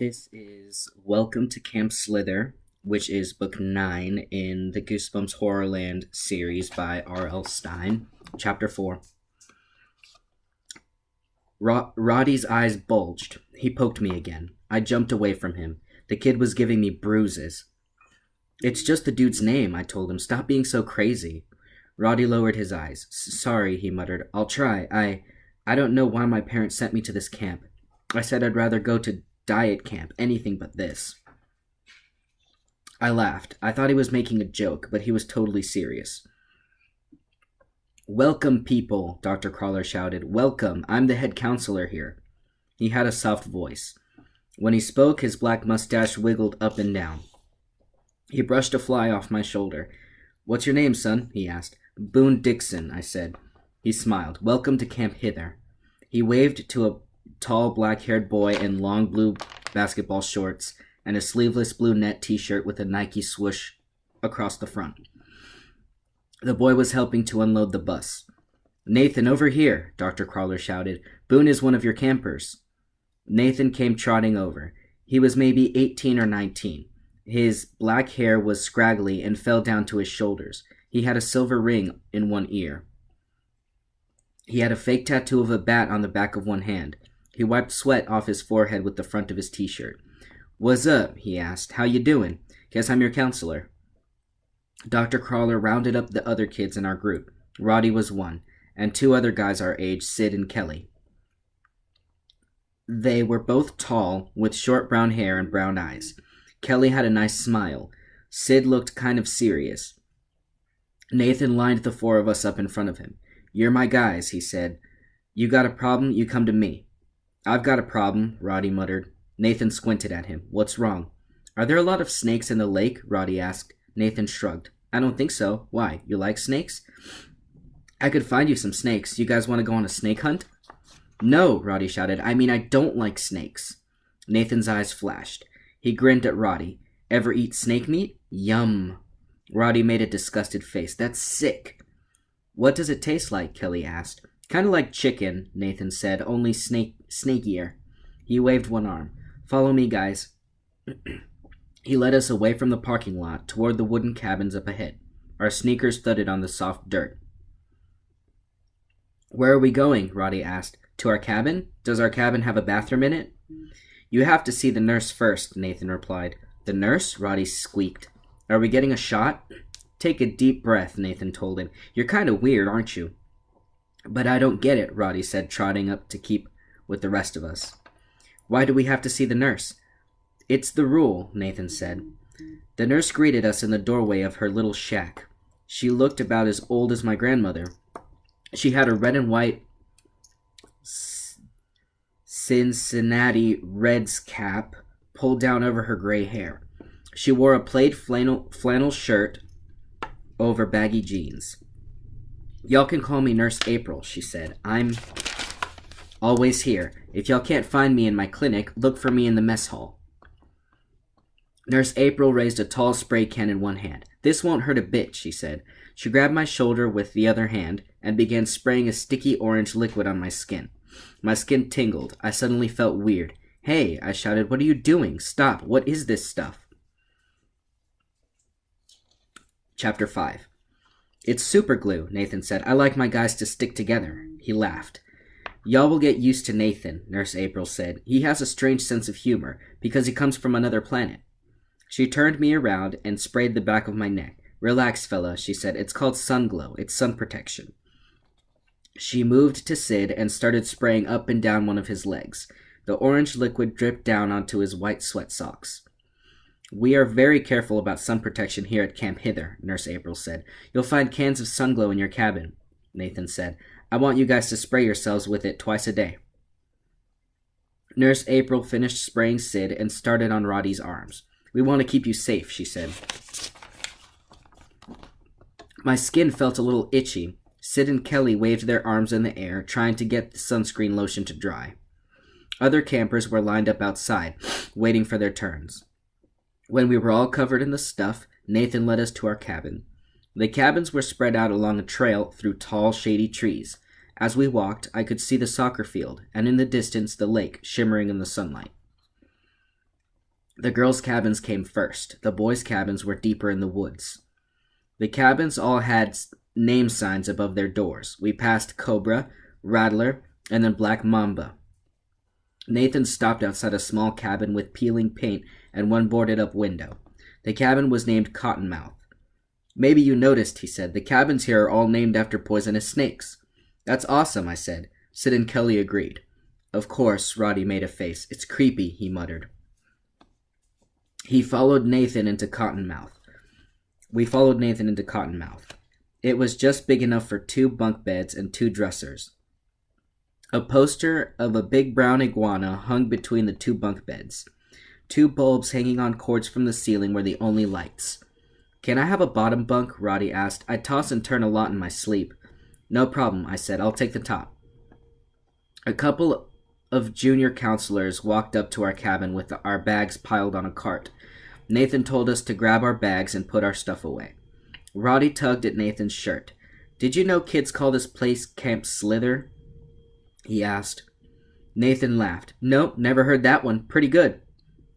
This is Welcome to Camp Slither, which is book 9 in the Goosebumps HorrorLand series by R.L. Stine. Chapter 4. Roddy's eyes bulged. He poked me again. I jumped away from him. The kid was giving me bruises. "It's just the dude's name," I told him. "Stop being so crazy." Roddy lowered his eyes. "Sorry," he muttered. "I'll try. I don't know why my parents sent me to this camp. I said I'd rather go to diet camp, anything but this." I laughed. I thought he was making a joke, but he was totally serious. "Welcome, people," Dr. Crawler shouted. "Welcome. I'm the head counselor here." He had a soft voice. When he spoke, his black mustache wiggled up and down. He brushed a fly off my shoulder. "What's your name, son?" he asked. "Boone Dixon," I said. He smiled. "Welcome to Camp Hither." He waved to a tall, black-haired boy in long blue basketball shorts and a sleeveless blue net t-shirt with a Nike swoosh across the front. The boy was helping to unload the bus. "Nathan, over here," Dr. Crawler shouted. "Boone is one of your campers." Nathan came trotting over. He was maybe 18 or 19. His black hair was scraggly and fell down to his shoulders. He had a silver ring in one ear. He had a fake tattoo of a bat on the back of one hand. He wiped sweat off his forehead with the front of his t-shirt. "What's up?" he asked. "How you doing? Guess I'm your counselor." Dr. Crawler rounded up the other kids in our group. Roddy was one, and two other guys our age, Sid and Kelly. They were both tall, with short brown hair and brown eyes. Kelly had a nice smile. Sid looked kind of serious. Nathan lined the four of us up in front of him. "You're my guys," he said. "You got a problem, you come to me." "I've got a problem," Roddy muttered. Nathan squinted at him. "What's wrong?" "Are there a lot of snakes in the lake?" Roddy asked. Nathan shrugged. "I don't think so. Why? You like snakes?" "I could find you some snakes. You guys want to go on a snake hunt?" "No," Roddy shouted. "I mean, I don't like snakes." Nathan's eyes flashed. He grinned at Roddy. "Ever eat snake meat?" "Yum." Roddy made a disgusted face. "That's sick." "What does it taste like?" Kelly asked. "Kind of like chicken," Nathan said, "only snakier." He waved one arm. "Follow me, guys." He led us away from the parking lot toward the wooden cabins up ahead. Our sneakers thudded on the soft dirt. "Where are we going?" Roddy asked. "To our cabin? Does our cabin have a bathroom in it?" "You have to see the nurse first," Nathan replied. "The nurse?" Roddy squeaked. "Are we getting a shot?" "Take a deep breath," Nathan told him. "You're kind of weird, aren't you?" "But I don't get it," Roddy said, trotting up to keep with the rest of us. "Why do we have to see the nurse?" "It's the rule," Nathan said. The nurse greeted us in the doorway of her little shack. She looked about as old as my grandmother. She had a red and white Cincinnati Reds cap pulled down over her gray hair. She wore a plaid flannel shirt over baggy jeans. "Y'all can call me Nurse April," she said. "I'm always here. If y'all can't find me in my clinic, look for me in the mess hall." Nurse April raised a tall spray can in one hand. "This won't hurt a bit," she said. She grabbed my shoulder with the other hand and began spraying a sticky orange liquid on my skin. My skin tingled. I suddenly felt weird. "Hey," I shouted, "what are you doing? Stop. What is this stuff?" Chapter 5. "It's super glue," Nathan said. "I like my guys to stick together." He laughed. "Y'all will get used to Nathan," Nurse April said. "He has a strange sense of humor, because he comes from another planet." She turned me around and sprayed the back of my neck. "Relax, fella," she said. "It's called sun glow. It's sun protection." She moved to Sid and started spraying up and down one of his legs. The orange liquid dripped down onto his white sweat socks. "We are very careful about sun protection here at Camp Hither," Nurse April said. "You'll find cans of sun glow in your cabin," Nathan said. "I want you guys to spray yourselves with it twice a day." Nurse April finished spraying Sid and started on Roddy's arms. "We want to keep you safe," she said. My skin felt a little itchy. Sid and Kelly waved their arms in the air, trying to get the sunscreen lotion to dry. Other campers were lined up outside, waiting for their turns. When we were all covered in the stuff, Nathan led us to our cabin. The cabins were spread out along a trail through tall, shady trees. As we walked, I could see the soccer field, and in the distance the lake shimmering in the sunlight. The girls' cabins came first. The boys' cabins were deeper in the woods. The cabins all had name signs above their doors. We passed Cobra, Rattler, and then Black Mamba. Nathan stopped outside a small cabin with peeling paint and one boarded-up window. The cabin was named Cottonmouth. Maybe you noticed, he said. The cabins here are all named after poisonous snakes. That's awesome, I said. Sid and Kelly agreed. Of course, Roddy made a face. It's creepy, he muttered. He followed Nathan into Cottonmouth. We followed Nathan into Cottonmouth. It was just big enough for 2 bunk beds and 2 dressers. A poster of a big brown iguana hung between the 2 bunk beds. 2 bulbs hanging on cords from the ceiling were the only lights. Can I have a bottom bunk? Roddy asked. I toss and turn a lot in my sleep. No problem, I said. I'll take the top. A couple of junior counselors walked up to our cabin with our bags piled on a cart. Nathan told us to grab our bags and put our stuff away. Roddy tugged at Nathan's shirt. Did you know kids call this place Camp Slither? He asked. Nathan laughed. Nope, never heard that one. Pretty good.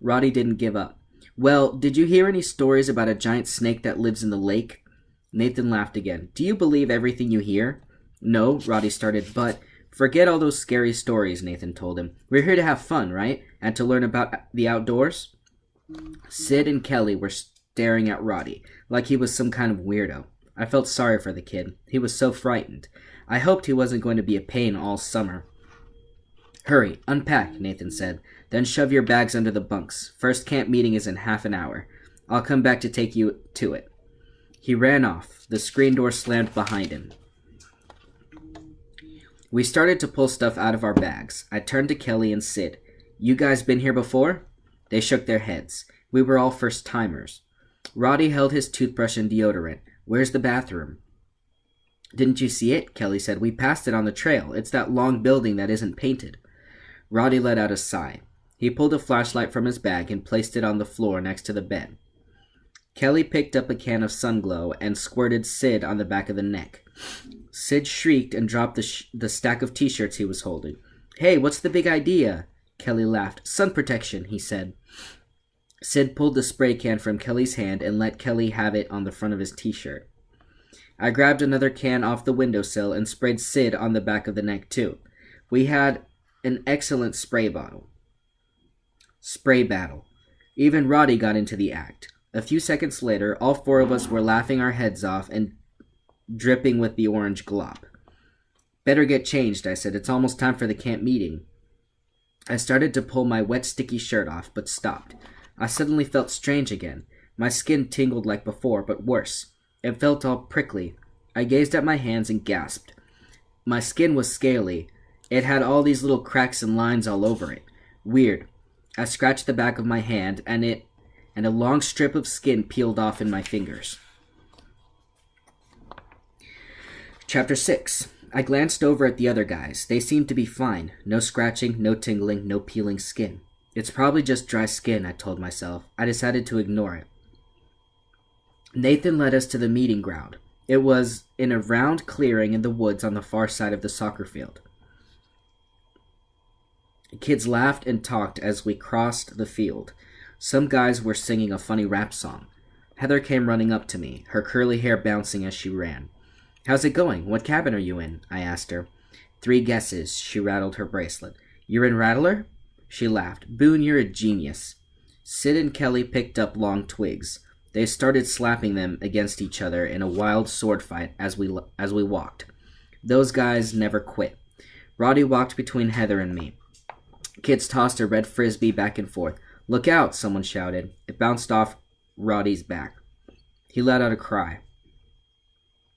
Roddy didn't give up. Well, did you hear any stories about a giant snake that lives in the lake? Nathan laughed again. Do you believe everything you hear? No, Roddy started, but forget all those scary stories, Nathan told him. We're here to have fun, right? And to learn about the outdoors? Sid and Kelly were staring at Roddy like he was some kind of weirdo. I felt sorry for the kid. He was so frightened. I hoped he wasn't going to be a pain all summer. Hurry, unpack, Nathan said. Then shove your bags under the bunks. First camp meeting is in half an hour. I'll come back to take you to it. He ran off. The screen door slammed behind him. We started to pull stuff out of our bags. I turned to Kelly and Sid. You guys been here before? They shook their heads. We were all first-timers. Roddy held his toothbrush and deodorant. Where's the bathroom? Didn't you see it? Kelly said. We passed it on the trail. It's that long building that isn't painted. Roddy let out a sigh. He pulled a flashlight from his bag and placed it on the floor next to the bed. Kelly picked up a can of Sunglow and squirted Sid on the back of the neck. Sid shrieked and dropped the stack of t-shirts he was holding. Hey, what's the big idea? Kelly laughed. Sun protection, he said. Sid pulled the spray can from Kelly's hand and let Kelly have it on the front of his t-shirt. I grabbed another can off the windowsill and sprayed Sid on the back of the neck too. We had an excellent spray battle. Even Roddy got into the act. A few seconds later, all 4 of us were laughing our heads off and dripping with the orange glop. Better get changed, I said. It's almost time for the camp meeting. I started to pull my wet, sticky shirt off, but stopped. I suddenly felt strange again. My skin tingled like before, but worse. It felt all prickly. I gazed at my hands and gasped. My skin was scaly. It had all these little cracks and lines all over it. Weird. I scratched the back of my hand, and a long strip of skin peeled off in my fingers. Chapter 6. I glanced over at the other guys. They seemed to be fine. No scratching, no tingling, no peeling skin. It's probably just dry skin, I told myself. I decided to ignore it. Nathan led us to the meeting ground. It was in a round clearing in the woods on the far side of the soccer field. Kids laughed and talked as we crossed the field. Some guys were singing a funny rap song. Heather came running up to me, her curly hair bouncing as she ran. How's it going? What cabin are you in? I asked her. 3 guesses. She rattled her bracelet. You're in Rattler? She laughed. Boone, you're a genius. Sid and Kelly picked up long twigs. They started slapping them against each other in a wild sword fight as we walked. Those guys never quit. Roddy walked between Heather and me. Kids tossed a red frisbee back and forth. Look out, someone shouted. It bounced off Roddy's back. He let out a cry.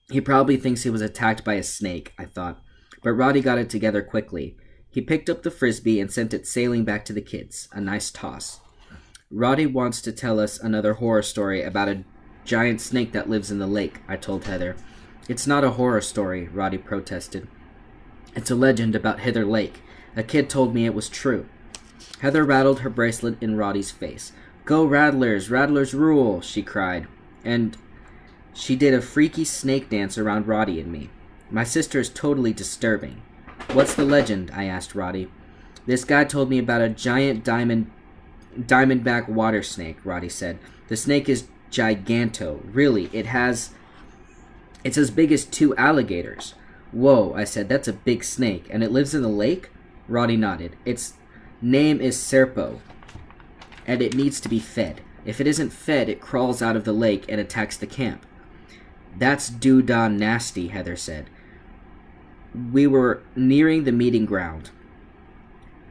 He probably thinks he was attacked by a snake, I thought. But Roddy got it together quickly. He picked up the frisbee and sent it sailing back to the kids. A nice toss. Roddy wants to tell us another horror story about a giant snake that lives in the lake, I told Heather. It's not a horror story, Roddy protested. It's a legend about Heather Lake. A kid told me it was true. Heather rattled her bracelet in Roddy's face. Go Rattlers! Rattlers rule! She cried. And she did a freaky snake dance around Roddy and me. My sister is totally disturbing. What's the legend? I asked Roddy. This guy told me about a giant diamond Diamondback water snake, Roddy said. The snake is giganto. Really, it's as big as 2 alligators. Whoa, I said, that's a big snake. And it lives in the lake? Roddy nodded. Its name is Serpo, and it needs to be fed. If it isn't fed, it crawls out of the lake and attacks the camp. That's doo-dah nasty, Heather said. We were nearing the meeting ground.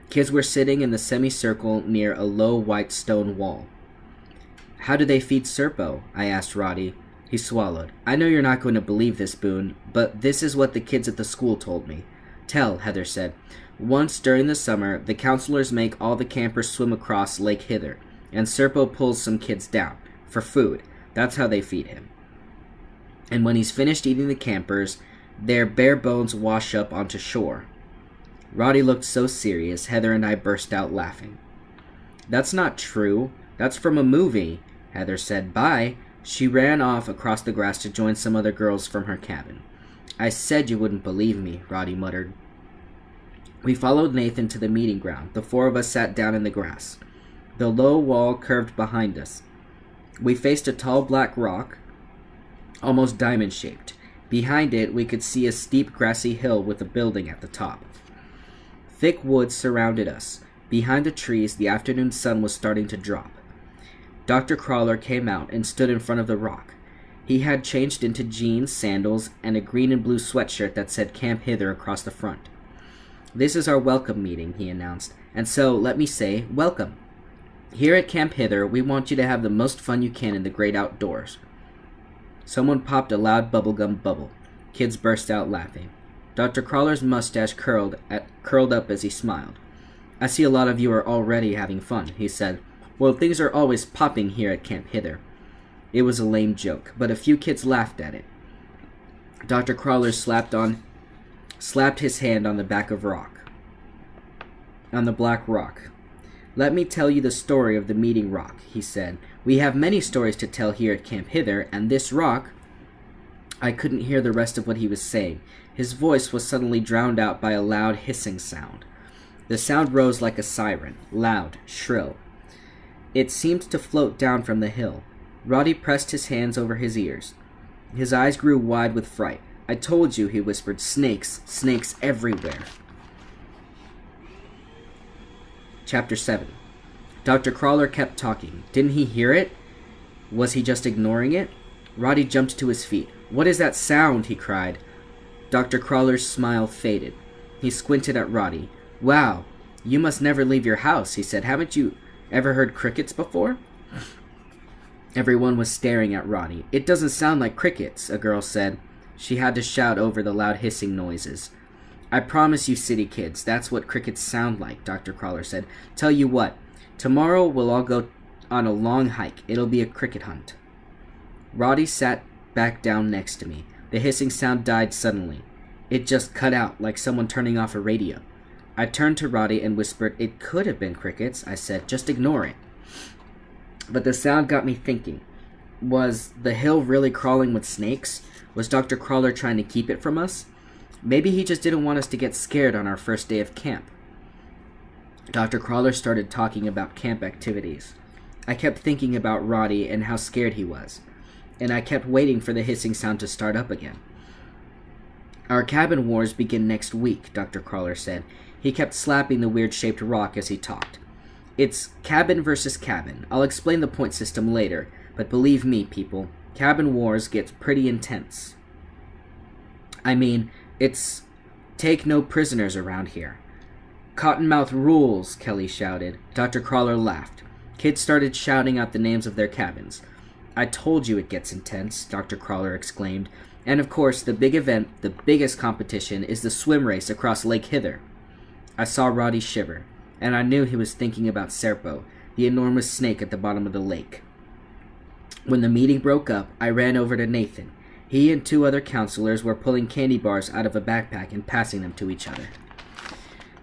Kids were sitting in the semicircle near a low white stone wall. How do they feed Serpo? I asked Roddy. He swallowed. I know you're not going to believe this, Boone, but this is what the kids at the school told me. Tell, Heather said. Once during the summer, the counselors make all the campers swim across Lake Hither, and Serpo pulls some kids down for food. That's how they feed him. And when he's finished eating the campers, their bare bones wash up onto shore. Roddy looked so serious, Heather and I burst out laughing. That's not true. That's from a movie, Heather said. Bye. She ran off across the grass to join some other girls from her cabin. I said you wouldn't believe me, Roddy muttered. We followed Nathan to the meeting ground. The 4 of us sat down in the grass. The low wall curved behind us. We faced a tall black rock, almost diamond-shaped. Behind it, we could see a steep grassy hill with a building at the top. Thick woods surrounded us. Behind the trees, the afternoon sun was starting to drop. Dr. Crawler came out and stood in front of the rock. He had changed into jeans, sandals, and a green and blue sweatshirt that said Camp Hither across the front. This is our welcome meeting, he announced, and so, let me say, welcome. Here at Camp Hither, we want you to have the most fun you can in the great outdoors. Someone popped a loud bubblegum bubble. Kids burst out laughing. Dr. Crawler's mustache curled up as he smiled. I see a lot of you are already having fun, he said. Well, things are always popping here at Camp Hither. It was a lame joke, but a few kids laughed at it. Dr. Crawler slapped his hand on the back of the black rock. Let me tell you the story of the meeting rock, he said. We have many stories to tell here at Camp Hither, and this rock... I couldn't hear the rest of what he was saying. His voice was suddenly drowned out by a loud hissing sound. The sound rose like a siren, loud, shrill. It seemed to float down from the hill. Roddy pressed his hands over his ears. His eyes grew wide with fright. I told you, he whispered, snakes, snakes everywhere. Chapter 7. Dr. Crawler kept talking. Didn't he hear it? Was he just ignoring it? Roddy jumped to his feet. What is that sound? He cried. Dr. Crawler's smile faded. He squinted at Roddy. Wow, you must never leave your house, he said. Haven't you ever heard crickets before? Everyone was staring at Roddy. It doesn't sound like crickets, a girl said. She had to shout over the loud hissing noises. I promise you, city kids, that's what crickets sound like, Dr. Crawler said. Tell you what, tomorrow we'll all go on a long hike. It'll be a cricket hunt. Roddy sat back down next to me. The hissing sound died suddenly. It just cut out, like someone turning off a radio. I turned to Roddy and whispered, It could have been crickets, I said. Just ignore it. But the sound got me thinking. Was the hill really crawling with snakes? Was Dr. Crawler trying to keep it from us? Maybe he just didn't want us to get scared on our first day of camp. Dr. Crawler started talking about camp activities. I kept thinking about Roddy and how scared he was, and I kept waiting for the hissing sound to start up again. Our cabin wars begin next week, Dr. Crawler said. He kept slapping the weird-shaped rock as he talked. It's cabin versus cabin. I'll explain the point system later, but believe me, people, cabin wars get pretty intense. I mean, it's take no prisoners around here. Cottonmouth rules, Kelly shouted. Dr. Crawler laughed. Kids started shouting out the names of their cabins. I told you it gets intense, Dr. Crawler exclaimed. And of course, the big event, the biggest competition, is the swim race across Lake Hither. I saw Roddy shiver, and I knew he was thinking about Serpo, the enormous snake at the bottom of the lake. When the meeting broke up, I ran over to Nathan. He and 2 other counselors were pulling candy bars out of a backpack and passing them to each other.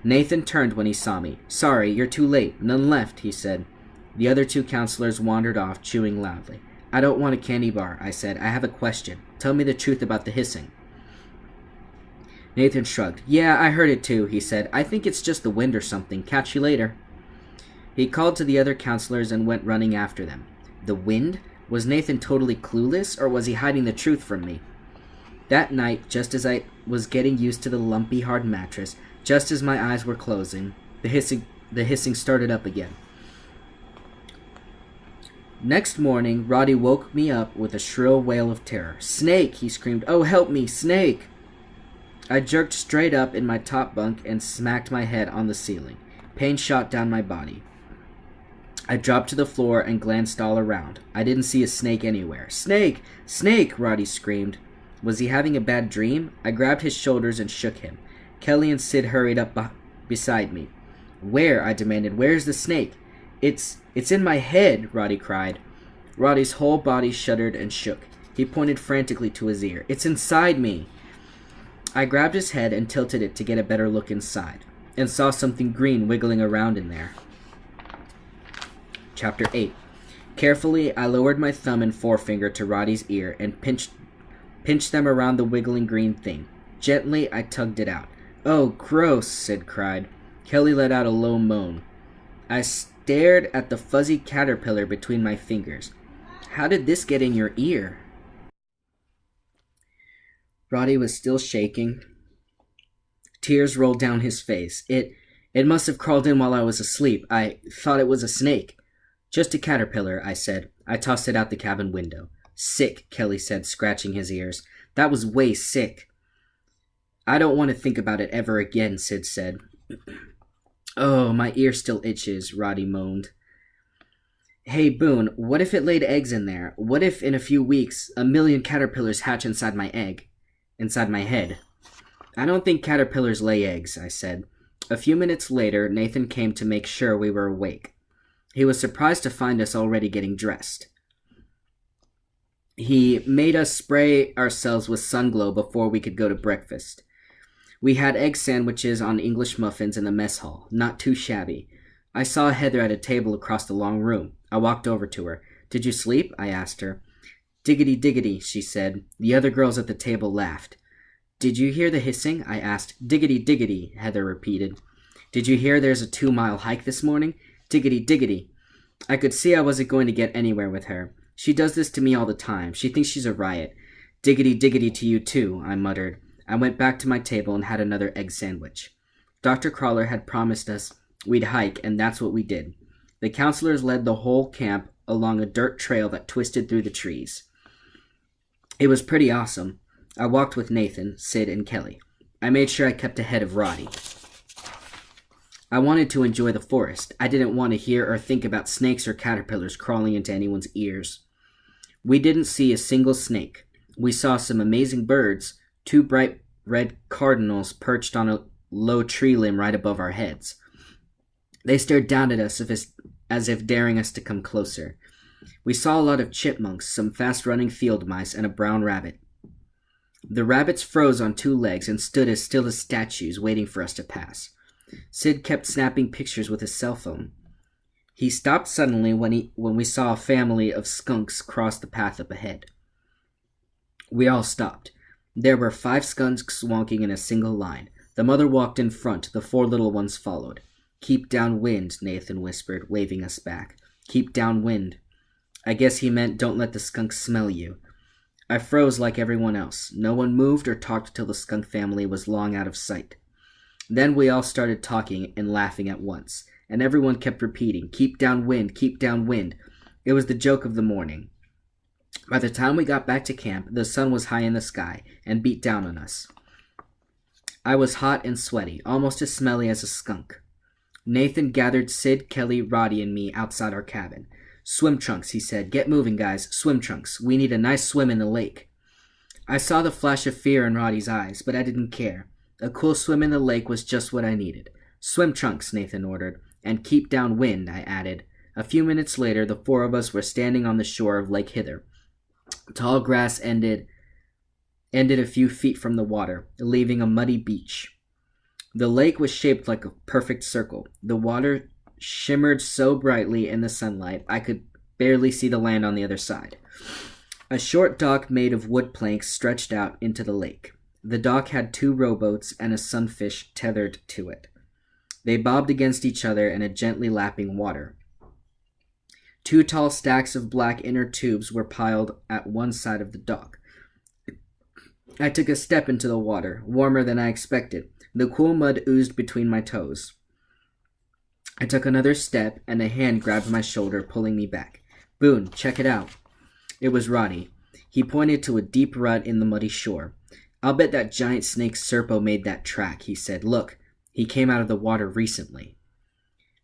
Nathan turned when he saw me. Sorry, you're too late. None left, he said. The other 2 counselors wandered off, chewing loudly. I don't want a candy bar, I said. I have a question. Tell me the truth about the hissing. Nathan shrugged. Yeah, I heard it too, he said. I think it's just the wind or something. Catch you later. He called to the other counselors and went running after them. The wind? Was Nathan totally clueless, or was he hiding the truth from me? That night, just as I was getting used to the lumpy, hard mattress, just as my eyes were closing, the hissing started up again. Next morning, Roddy woke me up with a shrill wail of terror. "Snake!" he screamed. "Oh, help me! Snake!" I jerked straight up in my top bunk and smacked my head on the ceiling. Pain shot down my body. I dropped to the floor and glanced all around. I didn't see a snake anywhere. "Snake! Snake!" Roddy screamed. Was he having a bad dream? I grabbed his shoulders and shook him. Kelly and Sid hurried up beside me. "Where?" I demanded. "Where's the snake?" It's in my head," Roddy cried. Roddy's whole body shuddered and shook. He pointed frantically to his ear. "It's inside me." I grabbed his head and tilted it to get a better look inside, and saw something green wiggling around in there. Chapter 8. Carefully, I lowered my thumb and forefinger to Roddy's ear and pinched them around the wiggling green thing. Gently, I tugged it out. "Oh, gross," Sid cried. Kelly let out a low moan. I stared at the fuzzy caterpillar between my fingers. "How did this get in your ear?" Roddy was still shaking. Tears rolled down his face. It must have crawled in while I was asleep. I thought it was a snake." "Just a caterpillar," I said. I tossed it out the cabin window. "Sick," Kelly said, scratching his ears. "That was way sick." "I don't want to think about it ever again," Sid said. "Oh, my ear still itches," Roddy moaned. "Hey, Boone, what if it laid eggs in there? What if in a few weeks 1,000,000 caterpillars hatch inside my head?" "I don't think caterpillars lay eggs," I said. A few minutes later, Nathan came to make sure we were awake. He was surprised to find us already getting dressed. He made us spray ourselves with sunglow before we could go to breakfast. We had egg sandwiches on English muffins in the mess hall, not too shabby. I saw Heather at a table across the long room. I walked over to her. "Did you sleep?" I asked her. "Diggity diggity," she said. The other girls at the table laughed. "Did you hear the hissing?" I asked. "Diggity diggity," Heather repeated. "Did you hear there's a 2-mile hike this morning? Diggity diggity." I could see I wasn't going to get anywhere with her. She does this to me all the time. She thinks she's a riot. "Diggity diggity to you too," I muttered. I went back to my table and had another egg sandwich. Dr. Crawler had promised us we'd hike, and that's what we did. The counselors led the whole camp along a dirt trail that twisted through the trees. It was pretty awesome. I walked with Nathan, Sid, and Kelly. I made sure I kept ahead of Roddy. I wanted to enjoy the forest. I didn't want to hear or think about snakes or caterpillars crawling into anyone's ears. We didn't see a single snake. We saw some amazing birds, 2 bright red cardinals perched on a low tree limb right above our heads. They stared down at us as if daring us to come closer. We saw a lot of chipmunks, some fast-running field mice, and a brown rabbit. The rabbits froze on 2 legs and stood as still as statues, waiting for us to pass. Sid kept snapping pictures with his cell phone. He stopped suddenly when we saw a family of skunks cross the path up ahead. We all stopped. There were 5 skunks walking in a single line. The mother walked in front, the 4 little ones followed. "Keep downwind," Nathan whispered, waving us back. "Keep downwind." I guess he meant don't let the skunks smell you. I froze like everyone else. No one moved or talked till the skunk family was long out of sight. Then we all started talking and laughing at once, and everyone kept repeating, "Keep downwind, keep downwind." It was the joke of the morning. By the time we got back to camp, the sun was high in the sky and beat down on us. I was hot and sweaty, almost as smelly as a skunk. Nathan gathered Sid, Kelly, Roddy, and me outside our cabin. "Swim trunks," he said. "Get moving, guys. Swim trunks. We need a nice swim in the lake." I saw the flash of fear in Roddy's eyes, but I didn't care. A cool swim in the lake was just what I needed. "Swim trunks," Nathan ordered. "And keep downwind," I added. A few minutes later, the 4 of us were standing on the shore of Lake Hither. Tall grass ended a few feet from the water, leaving a muddy beach. The lake was shaped like a perfect circle. The water shimmered so brightly in the sunlight, I could barely see the land on the other side. A short dock made of wood planks stretched out into the lake. The dock had 2 rowboats and a sunfish tethered to it. They bobbed against each other in a gently lapping water. 2 tall stacks of black inner tubes were piled at one side of the dock. I took a step into the water, warmer than I expected. The cool mud oozed between my toes. I took another step, and a hand grabbed my shoulder, pulling me back. "Boone, check it out." It was Roddy. He pointed to a deep rut in the muddy shore. "I'll bet that giant snake Serpo made that track," he said. "Look, he came out of the water recently."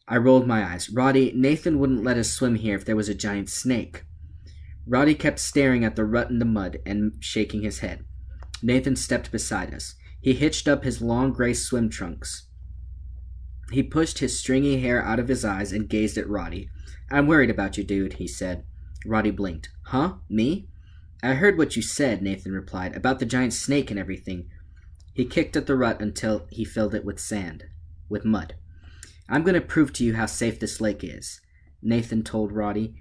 I rolled my eyes. "Roddy, Nathan wouldn't let us swim here if there was a giant snake." Roddy kept staring at the rut in the mud and shaking his head. Nathan stepped beside us. He hitched up his long gray swim trunks. He pushed his stringy hair out of his eyes and gazed at Roddy. "I'm worried about you, dude," he said. Roddy blinked. "Huh? Me?" "I heard what you said," Nathan replied, "about the giant snake and everything." He kicked at the rut until he filled it with mud. "I'm going to prove to you how safe this lake is," Nathan told Roddy.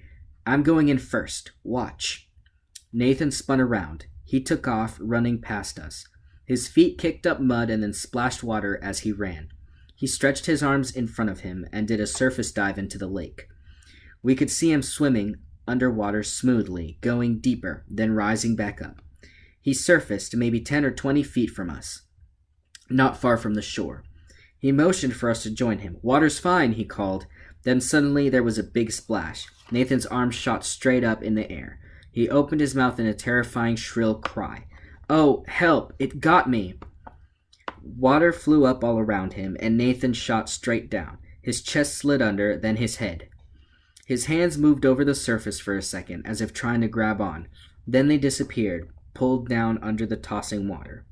"I'm going in first. Watch." Nathan spun around. He took off, running past us. His feet kicked up mud and then splashed water as he ran. He stretched his arms in front of him and did a surface dive into the lake. We could see him swimming underwater smoothly, going deeper, then rising back up. He surfaced maybe 10 or 20 feet from us, not far from the shore. He motioned for us to join him. "Water's fine," he called. Then suddenly there was a big splash. Nathan's arm shot straight up in the air. He opened his mouth in a terrifying, shrill cry. "Oh, help! It got me!" Water flew up all around him, and Nathan shot straight down. His chest slid under, then his head. His hands moved over the surface for a second, as if trying to grab on. Then they disappeared, pulled down under the tossing water.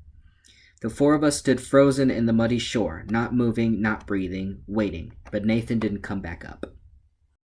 The 4 of us stood frozen in the muddy shore, not moving, not breathing, waiting, but Nathan didn't come back up.